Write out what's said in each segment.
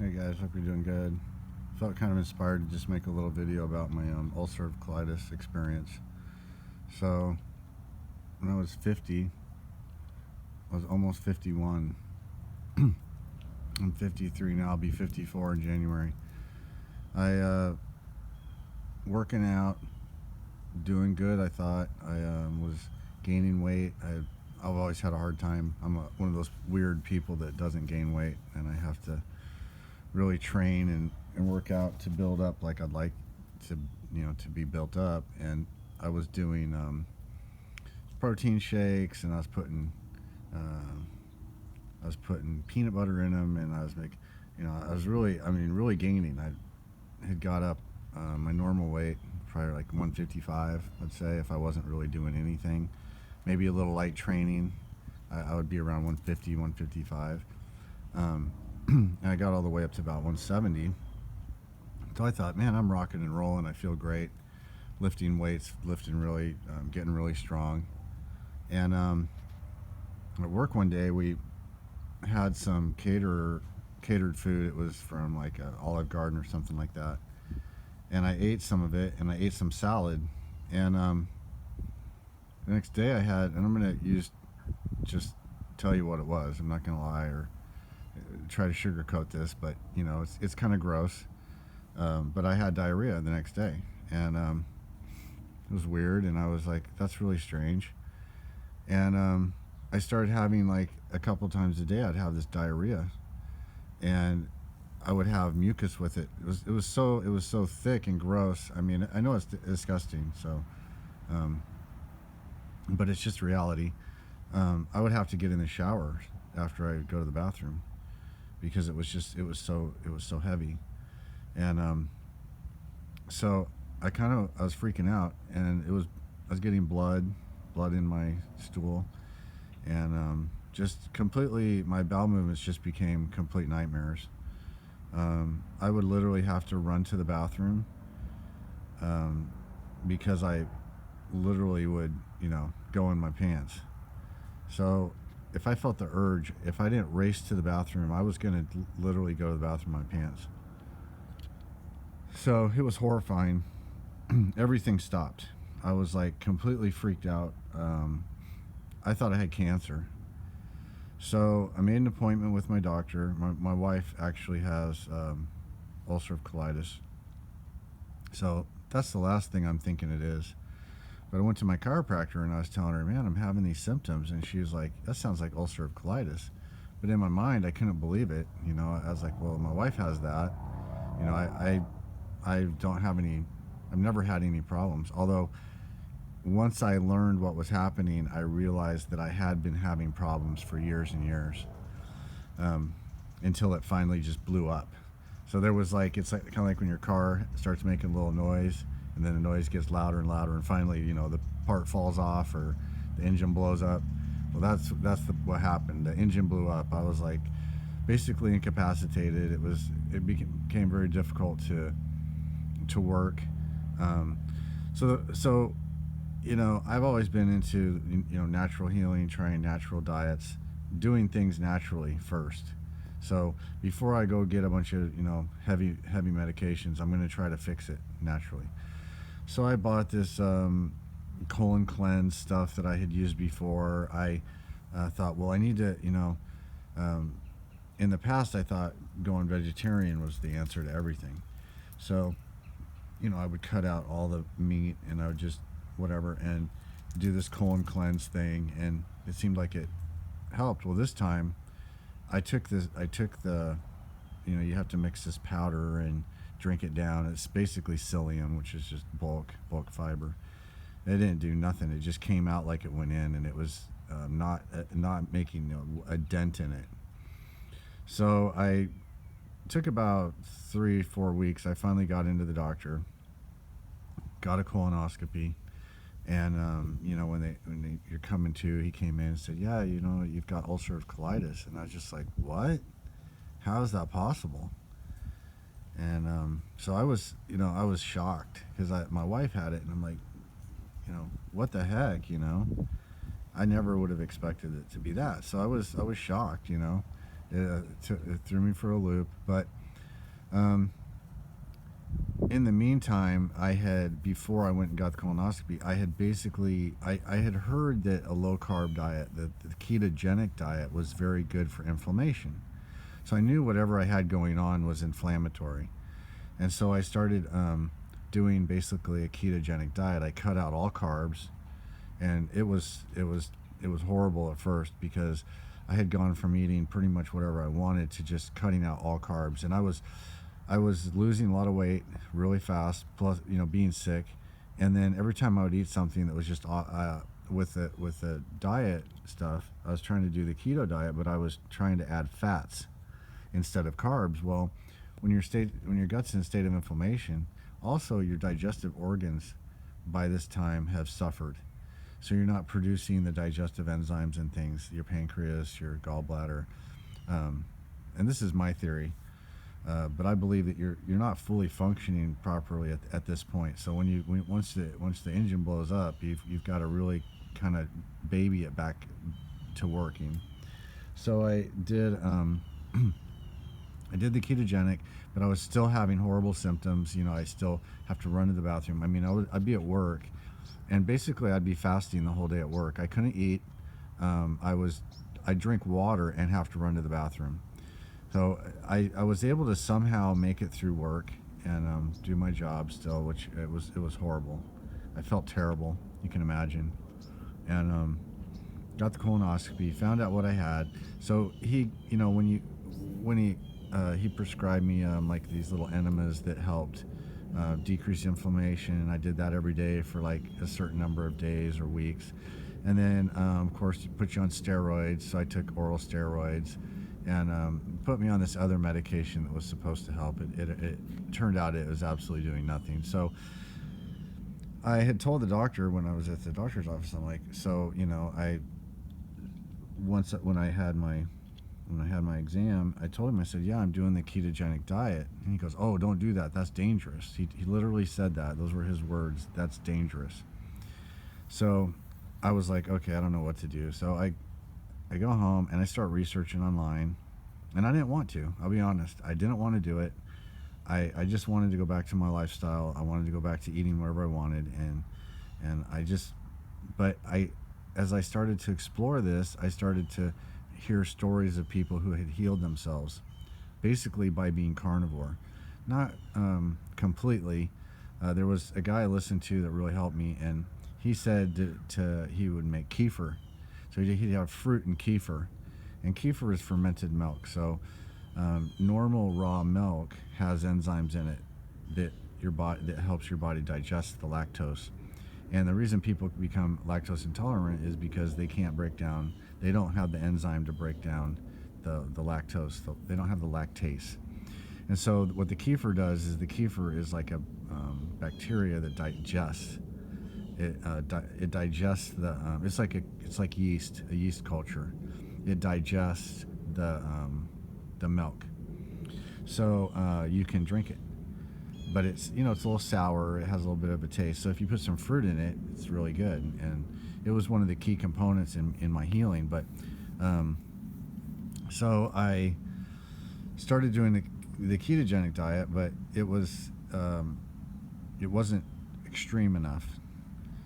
Hey guys, hope you're doing good. Felt kind of inspired to just make a little video about my ulcerative colitis experience. So, when I was 50, I was almost 51. I'm 53 now, I'll be 54 in January. I, working out, doing good, I thought. I was gaining weight. I've always had a hard time. I'm one of those weird people that doesn't gain weight, and I have to really train and work out to build up like I'd like to, to be built up. And I was doing protein shakes, and uh, I was putting peanut butter in them, and I was making, I was really, really gaining. I had got up my normal weight, probably like 155, I'd say, if I wasn't really doing anything. Maybe a little light training, I would be around 150, 155. And I got all the way up to about 170. So I thought, man, I'm rocking and rolling. I feel great, lifting weights, lifting really, getting really strong. And at work one day, we had some catered food. It was from like an Olive Garden or something like that. And I ate some of it, and I ate some salad. And the next day I had, and I'm gonna just tell you what it was. I'm not gonna lie or try to sugarcoat this, but it's kind of gross. But I had diarrhea the next day, and it was weird. And I was like, that's really strange. And I started having, like, a couple times a day, I'd have this diarrhea, and I would have mucus with it. It was so thick and gross. I mean, I know it's disgusting. So, um, but it's just reality. I would have to get in the shower after I would go to the bathroom because it was so heavy. And so I was freaking out, and I was getting blood in my stool, and just completely, my bowel movements just became complete nightmares. I would literally have to run to the bathroom, um, because I literally would, go in my pants. So if I felt the urge, if I didn't race to the bathroom, I was going to literally go to the bathroom in my pants. So it was horrifying. Everything stopped. I was like completely freaked out. I thought I had cancer. So I made an appointment with my doctor. My wife actually has ulcerative colitis. So that's the last thing I'm thinking it is. But I went to my chiropractor, and I was telling her, man, I'm having these symptoms. And she was like, that sounds like ulcerative colitis. But in my mind, I couldn't believe it. I was like, well, my wife has that. I don't have any, I've never had any problems. Although once I learned what was happening, I realized that I had been having problems for years and years, until it finally just blew up. So there was like, it's like, kind of like when your car starts making a little noise, and then the noise gets louder and louder, and finally, the part falls off, or the engine blows up. Well, what happened. The engine blew up. I was like basically incapacitated. It became very difficult to work. Um, so I've always been into natural healing, trying natural diets, doing things naturally first. So before I go get a bunch of heavy medications, I'm going to try to fix it naturally. So I bought this colon cleanse stuff that I had used before. I thought, well, I need to, um, in the past, I thought going vegetarian was the answer to everything. So, I would cut out all the meat, and I would just whatever and do this colon cleanse thing, and it seemed like it helped. Well, this time I took the, you have to mix this powder and drink it down. It's basically psyllium, which is just bulk fiber. It didn't do nothing. It just came out like it went in, and it was not making a dent in it. So I took about 3 4 weeks. I finally got into the doctor, got a colonoscopy, and you're coming to, he came in and said, yeah, you've got ulcerative colitis. And I was just like, what? How is that possible? And so I was shocked because my wife had it, and I'm like, what the heck, I never would have expected it to be that. So I was shocked. It threw me for a loop. But Um, in the meantime, before I went and got the colonoscopy, I had heard that a low carb diet, the ketogenic diet, was very good for inflammation. So I knew whatever I had going on was inflammatory. And so I started doing basically a ketogenic diet. I cut out all carbs, and it was horrible at first because I had gone from eating pretty much whatever I wanted to just cutting out all carbs, and I was losing a lot of weight really fast, plus being sick, and then every time I would eat something that was just with the diet stuff, I was trying to do the keto diet, but I was trying to add fats instead of carbs. Well, when your gut's in a state of inflammation, also your digestive organs by this time have suffered. So you're not producing the digestive enzymes and things, your pancreas, your gallbladder. And this is my theory, but I believe that you're not fully functioning properly at this point. So once the engine blows up, you've got to really kind of baby it back to working. So I did I did the ketogenic, but I was still having horrible symptoms. I still have to run to the bathroom. I mean, I'd be at work, and basically I'd be fasting the whole day at work. I couldn't eat. I drink water and have to run to the bathroom. So I was able to somehow make it through work and do my job still, which it was horrible. I felt terrible, you can imagine, and got the colonoscopy, found out what I had. So he prescribed me like these little enemas that helped decrease inflammation, and I did that every day for like a certain number of days or weeks. And then of course he put you on steroids, so I took oral steroids, and put me on this other medication that was supposed to help. It turned out it was absolutely doing nothing. So I had told the doctor when I was at the doctor's office, I'm like, so when I had my exam, I told him, I said, yeah, I'm doing the ketogenic diet. And he goes, oh, don't do that. That's dangerous. He literally said that. Those were his words. That's dangerous. So I was like, okay, I don't know what to do. So I go home and I start researching online, and I didn't want to. I'll be honest. I didn't want to do it. I just wanted to go back to my lifestyle. I wanted to go back to eating whatever I wanted, and as I started to explore this, I started to hear stories of people who had healed themselves basically by being carnivore. Not completely. There was a guy I listened to that really helped me, and he said he would make kefir. So he'd have fruit and kefir. And kefir is fermented milk. So normal raw milk has enzymes in it that helps your body digest the lactose. And the reason people become lactose intolerant is because they don't have the enzyme to break down the lactose. They don't have the lactase. And so what the kefir does is, the kefir is like a bacteria that digests. It digests it's like yeast, a yeast culture. It digests the milk, so you can drink it. But it's a little sour. It has a little bit of a taste. So if you put some fruit in it, it's really good. And it was one of the key components in my healing. But so I started doing the ketogenic diet, but it wasn't extreme enough.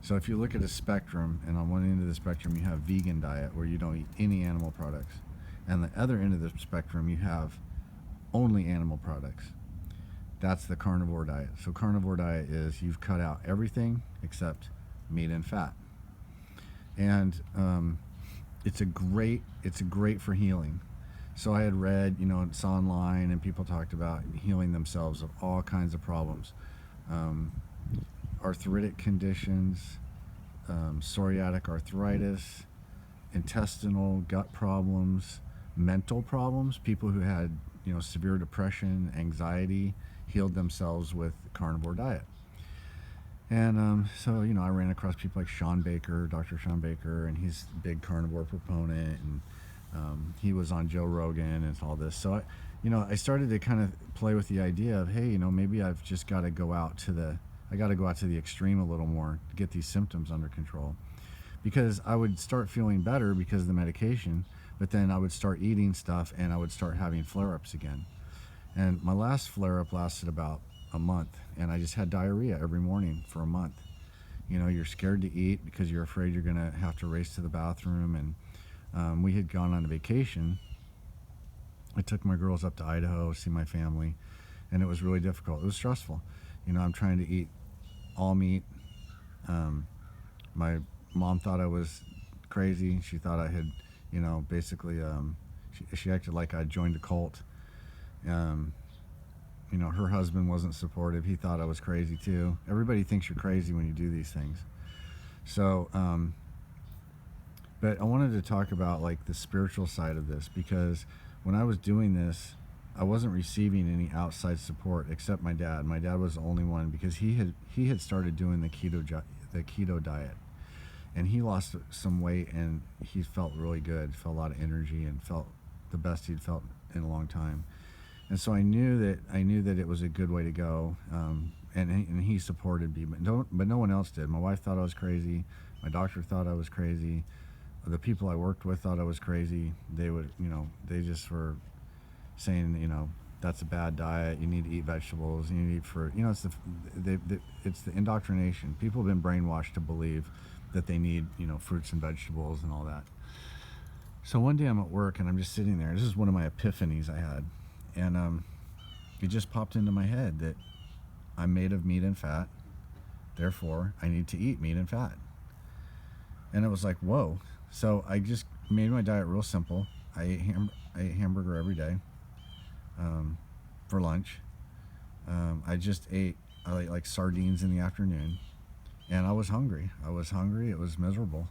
So if you look at a spectrum, and on one end of the spectrum you have vegan diet, where you don't eat any animal products, and the other end of the spectrum you have only animal products. That's the carnivore diet. So carnivore diet is you've cut out everything except meat and fat, and it's a great for healing. So I had read, saw online, and people talked about healing themselves of all kinds of problems. Arthritic conditions, psoriatic arthritis, intestinal gut problems, mental problems. People who had severe depression, anxiety, healed themselves with carnivore diet. And so I ran across people like Dr. Sean Baker, and he's a big carnivore proponent, and he was on Joe Rogan and all this. So I started to kind of play with the idea of, hey, maybe I've just got to go out to the extreme a little more to get these symptoms under control. Because I would start feeling better because of the medication, but then I would start eating stuff and I would start having flare-ups again. And my last flare up lasted about a month, and I just had diarrhea every morning for a month. You know, you're scared to eat because you're afraid you're going to have to race to the bathroom. And we had gone on a vacation. I took my girls up to Idaho to see my family, and it was really difficult. It was stressful. You know, I'm trying to eat all meat. My mom thought I was crazy. She thought I had, you know, basically, she acted like I joined a cult. Um, you know, her husband wasn't supportive. He thought I was crazy too. Everybody thinks you're crazy when you do these things. So, but I wanted to talk about like the spiritual side of this, because when I was doing this, I wasn't receiving any outside support except my dad. My dad was the only one, because he had started doing the keto diet, and he lost some weight, and he felt really good, felt a lot of energy, and felt the best he'd felt in a long time. And so I knew that it was a good way to go, and he supported me, but no one else did. My wife thought I was crazy. My doctor thought I was crazy. The people I worked with thought I was crazy. They would, you know, they just were saying, you know, that's a bad diet. You need to eat vegetables. You need to eat fruit. You know, it's the indoctrination. People have been brainwashed to believe that they need, you know, fruits and vegetables and all that. So one day I'm at work and I'm just sitting there. This is one of my epiphanies I had, and it just popped into my head that I'm made of meat and fat. Therefore, I need to eat meat and fat. And it was like, whoa. So I just made my diet real simple. I ate hamburger every day for lunch. I just ate like sardines in the afternoon, and I was hungry. It was miserable,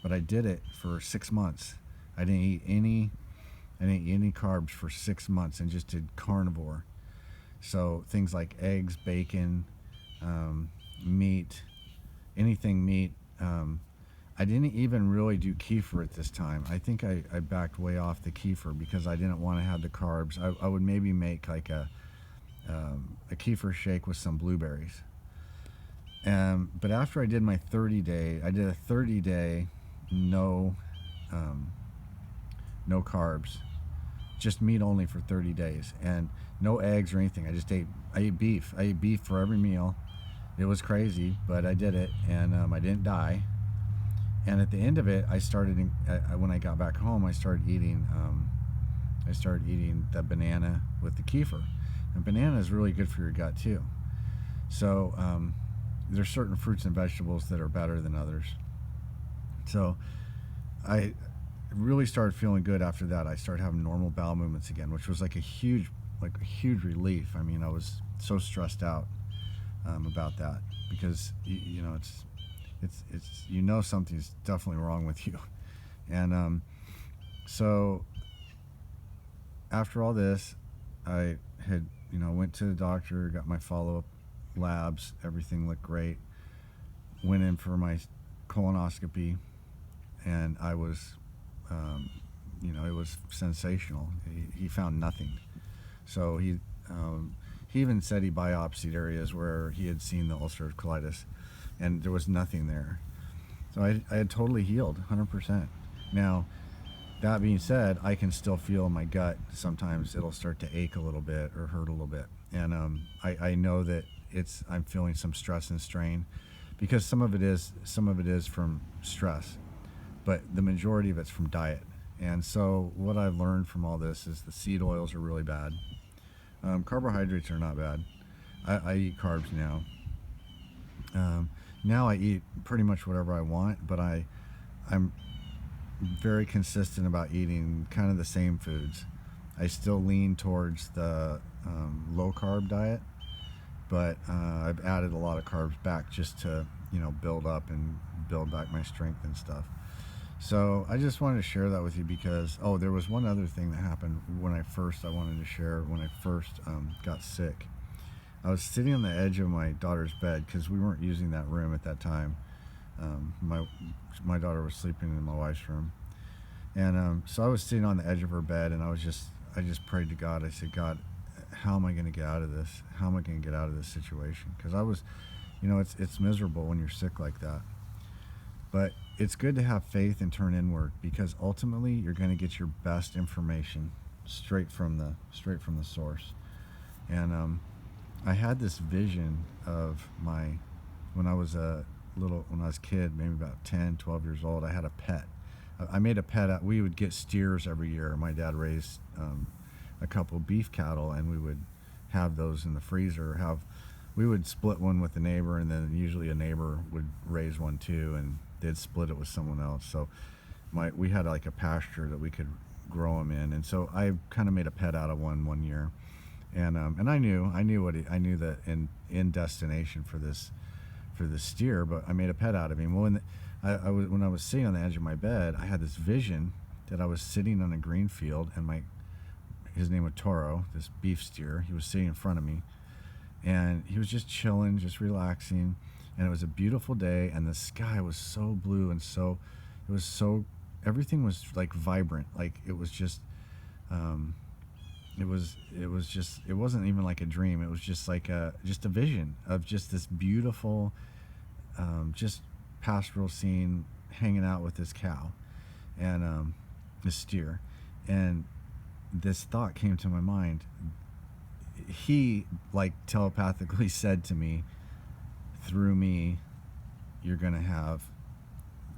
but I did it for 6 months. I didn't eat any carbs for 6 months, and just did carnivore. So things like eggs, bacon, meat, anything meat. I didn't even really do kefir at this time. I think I backed way off the kefir because I didn't want to have the carbs. I would maybe make like a kefir shake with some blueberries. But after I did my 30-day, I did a 30-day no carbs, just meat only for 30 days, and no eggs or anything. I ate beef. I ate beef for every meal. It was crazy, but I did it, and I didn't die. And at the end of it, when I got back home, I started eating the banana with the kefir. And banana is really good for your gut too. So there's certain fruits and vegetables that are better than others. So I really started feeling good after that. I started having normal bowel movements again, which was like a huge relief. I mean, I was so stressed out about that, because you know, it's you know, something's definitely wrong with you. And so after all this, I had, you know, went to the doctor, got my follow-up labs, everything looked great, went in for my colonoscopy, and I was you know, it was sensational. He found nothing. So he even said he biopsied areas where he had seen the ulcerative colitis, and there was nothing there. So I had totally healed, 100%. Now, that being said, I can still feel my gut. Sometimes it'll start to ache a little bit or hurt a little bit. And I know that I'm feeling some stress and strain, because some of it is from stress, but the majority of it's from diet. And so what I've learned from all this is the seed oils are really bad. Carbohydrates are not bad. I eat carbs now. Now I eat pretty much whatever I want, but I'm very consistent about eating kind of the same foods. I still lean towards the low carb diet, but I've added a lot of carbs back just to, you know, build back my strength and stuff. So I just wanted to share that with you, because there was one other thing that happened when I first got sick. I was sitting on the edge of my daughter's bed, because we weren't using that room at that time. My daughter was sleeping in my wife's room, and so I was sitting on the edge of her bed, and I just prayed to God. I said, God, how am I going to get out of this? How am I going to get out of this situation? Because I was, you know, it's miserable when you're sick like that. But it's good to have faith and turn inward, because ultimately you're going to get your best information straight from the source. And I had this vision of when I was when I was a kid, maybe about 10, 12 years old, I had a pet. I made a pet out. We would get steers every year. My dad raised a couple beef cattle, and we would have those in the freezer. We would split one with a neighbor, and then usually a neighbor would raise one too, and they'd split it with someone else. So we had like a pasture that we could grow them in, and so I kind of made a pet out of one year, and I knew I knew the end destination for this steer, but I made a pet out of him. Well, when I was sitting on the edge of my bed, I had this vision that I was sitting on a green field, and his name was Toro, this beef steer. He was sitting in front of me, and he was just chilling, just relaxing, and it was a beautiful day, and the sky was so blue, and everything was like vibrant, like it was just it wasn't even like a dream. It was just like just a vision of just this beautiful just pastoral scene, hanging out with this cow and this steer. And this thought came to my mind. He like telepathically said to me, through me, you're gonna have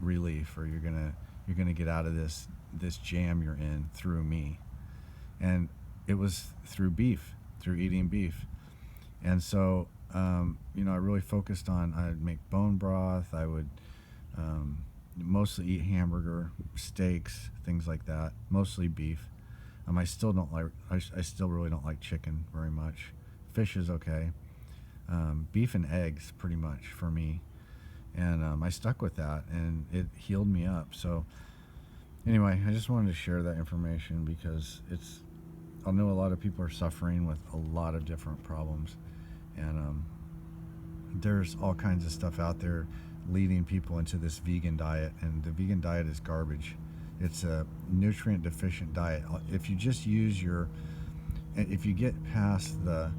relief, or you're gonna get out of this jam you're in through me. And it was through eating beef. And so I really focused on, I'd make bone broth, I would mostly eat hamburger, steaks, things like that, mostly beef. I still really don't like chicken very much. Fish is okay. Beef and eggs pretty much for me. And I stuck with that, and it healed me up. So anyway, I just wanted to share that information because I know a lot of people are suffering with a lot of different problems, and there's all kinds of stuff out there leading people into this vegan diet, and the vegan diet is garbage. It's a nutrient deficient diet. If you just if you get past the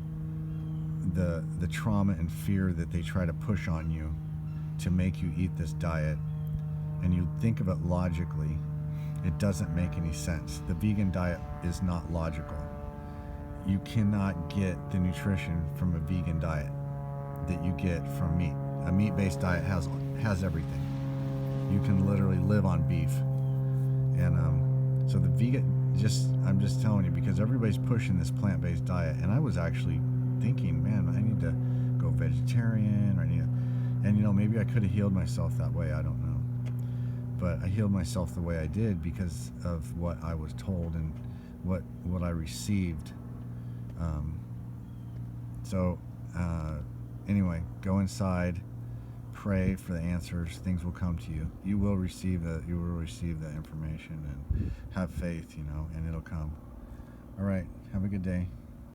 trauma and fear that they try to push on you to make you eat this diet, and you think of it logically, it doesn't make any sense. The vegan diet is not logical. You cannot get the nutrition from a vegan diet that you get from meat. A meat-based diet has everything. You can literally live on beef. And so the vegan, I'm just telling you, because everybody's pushing this plant-based diet, and I was actually thinking, man, I need to go vegetarian, or and maybe I could have healed myself that way, I don't know. But I healed myself the way I did because of what I was told and what I received. Anyway, go inside, pray for the answers. Things will come to you. You will receive that information, and have faith, and it'll come. All right. Have a good day.